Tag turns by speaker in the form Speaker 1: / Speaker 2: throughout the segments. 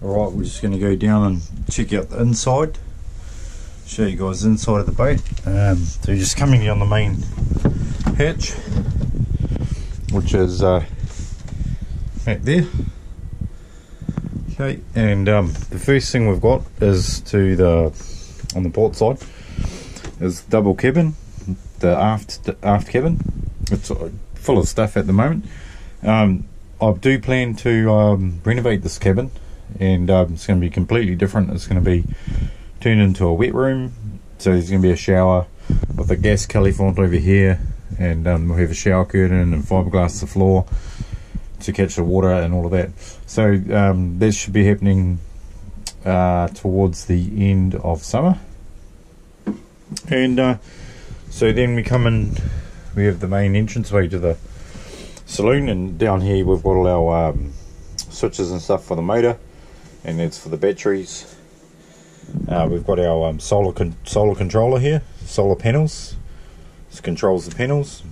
Speaker 1: Alright, we're just going to go down and check out the inside, show you guys the inside of the boat. So you're just coming down the main hatch, which is back there. Okay, and the first thing we've got is on the port side is double cabin, the aft cabin. It's full of stuff at the moment. I do plan to renovate this cabin, and it's going to be completely different. It's going to be turned into a wet room, so there's going to be a shower with a gas Kelly font over here, and we'll have a shower curtain and fiberglass to the floor to catch the water and all of that. So that should be happening towards the end of summer. And so then we come in, we have the main entranceway to the saloon, and down here we've got all our switches and stuff for the motor, and that's for the batteries. We've got our solar controller here, solar panels. This controls the panels.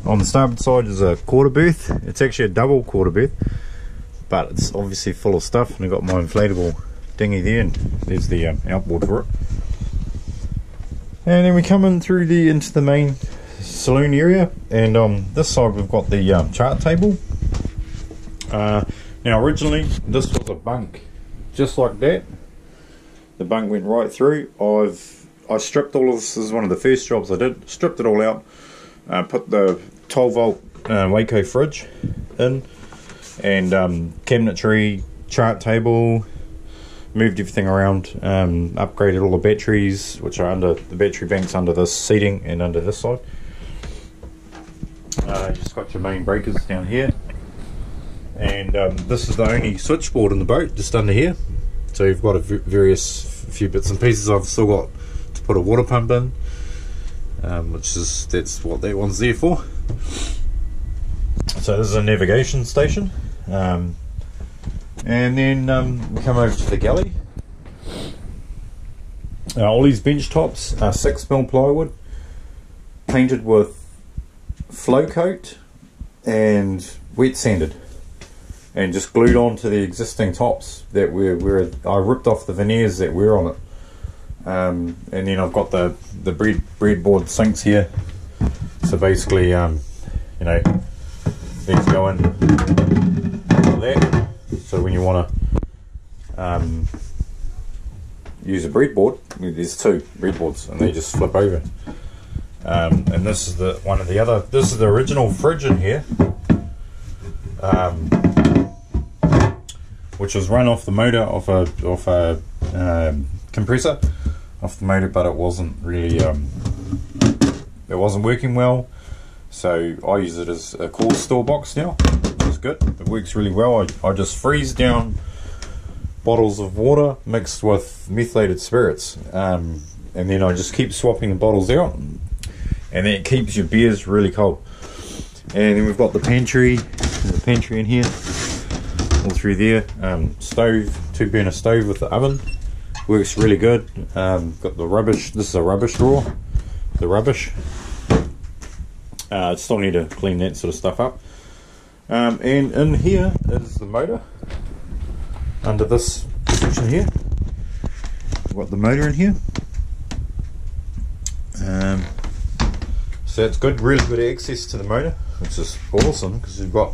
Speaker 1: On the starboard side is a quarter berth. It's actually a double quarter berth, but it's obviously full of stuff, and I've got my inflatable dinghy there, and there's the outboard for it. And then we come in through into the main saloon area, and on this side we've got the chart table. Now originally this was a bunk just like that. The bunk went right through. I stripped all of this. This is one of the first jobs I did. Stripped it all out, put the 12 volt Waco fridge in, and cabinetry, chart table, moved everything around, upgraded all the batteries, which are under the battery banks under this seating and under this side. You just got your main breakers down here, and this is the only switchboard in the boat, just under here. So you've got a few bits and pieces. I've still got to put a water pump in, that's what that one's there for. So this is a navigation station, and then we come over to the galley. All these bench tops are 6mm plywood, painted with flow coat and wet sanded, and just glued on to the existing tops that I ripped off the veneers that were on it. And then I've got the breadboard sinks here. So basically, you know, these go in like that. So when you want to use a breadboard, there's two breadboards, and they just flip over. And this is this is the original fridge in here, which was run off the motor, off a compressor off the motor, but it wasn't really it wasn't working well, so I use it as a cool store box now, which is good. It works really well. I just freeze down bottles of water mixed with methylated spirits, and then I just keep swapping the bottles out, and then it keeps your beers really cold. And then we've got the pantry in here, all through there. Stove, 2-burner stove with the oven, works really good. Got the rubbish. This is a rubbish drawer. The rubbish. Still need to clean that sort of stuff up. And in here is the motor. Under this section here, we've got the motor in here. So it's good, really good access to the motor, which is awesome, because you've got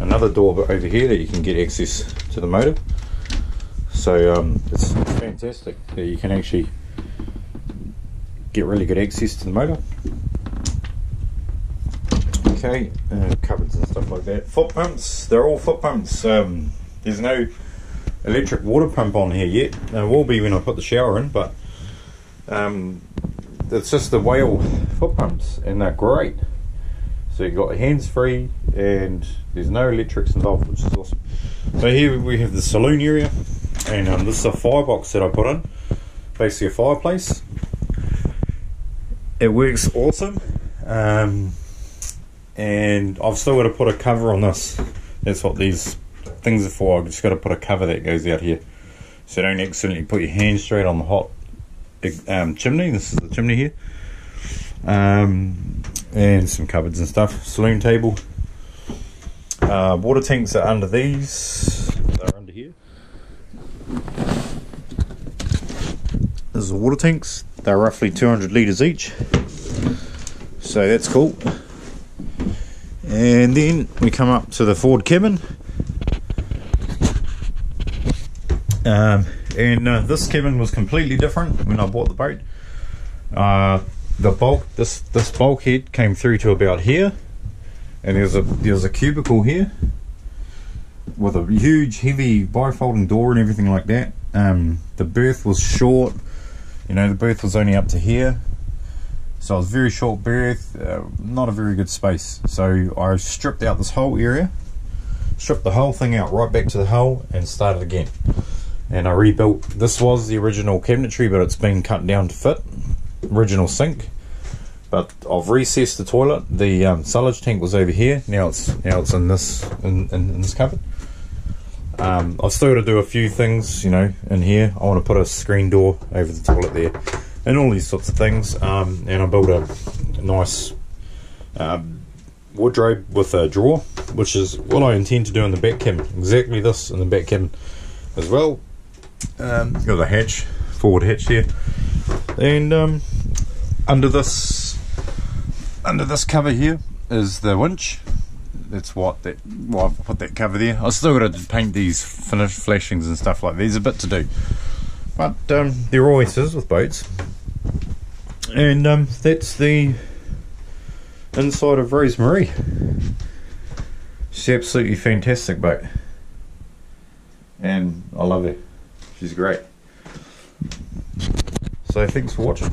Speaker 1: another door over here that you can get access to the motor. So it's fantastic that you can actually get really good access to the motor. Okay, cupboards and stuff like that. Foot pumps, they're all foot pumps. There's no electric water pump on here yet. There will be when I put the shower in, but it's just the whale foot pumps, and they're great. So you've got hands free, and there's no electrics involved, which is awesome. So here we have the saloon area, and this is a firebox that I put in, basically a fireplace. It works awesome, and I've still got to put a cover on this. That's what these things are for. I've just got to put a cover that goes out here, so don't accidentally put your hand straight on the hot chimney. This is the chimney here, and some cupboards and stuff. Saloon table. Water tanks are under these. They're under here. the water tanks. They're roughly 200 litres each, so that's cool. And then we come up to the forward cabin, and this cabin was completely different when I bought the boat. This bulkhead came through to about here, and there's a cubicle here with a huge heavy bifolding door and everything like that. The berth was short, you know, the berth was only up to here, so it was a very short berth, not a very good space. So I stripped out this whole area, stripped the whole thing out right back to the hull and started again, and I rebuilt. This was the original cabinetry, but it's been cut down to fit original sink. But I've recessed the toilet. The silage tank was over here. Now it's in this cupboard. I've still got to do a few things, you know, in here. I want to put a screen door over the toilet there, and all these sorts of things. And I built a nice wardrobe with a drawer, which is what I intend to do in the back cabin. Exactly this in the back cabin as well. Got a hatch, forward hatch here, and under this cover here is the winch. That's why I've put that cover there. I've still got to paint these finish flashings and stuff like that. There's a bit to do, but there always is with boats. And that's the inside of Rose Marie. She's absolutely fantastic boat, and I love her. She's great. So thanks for watching.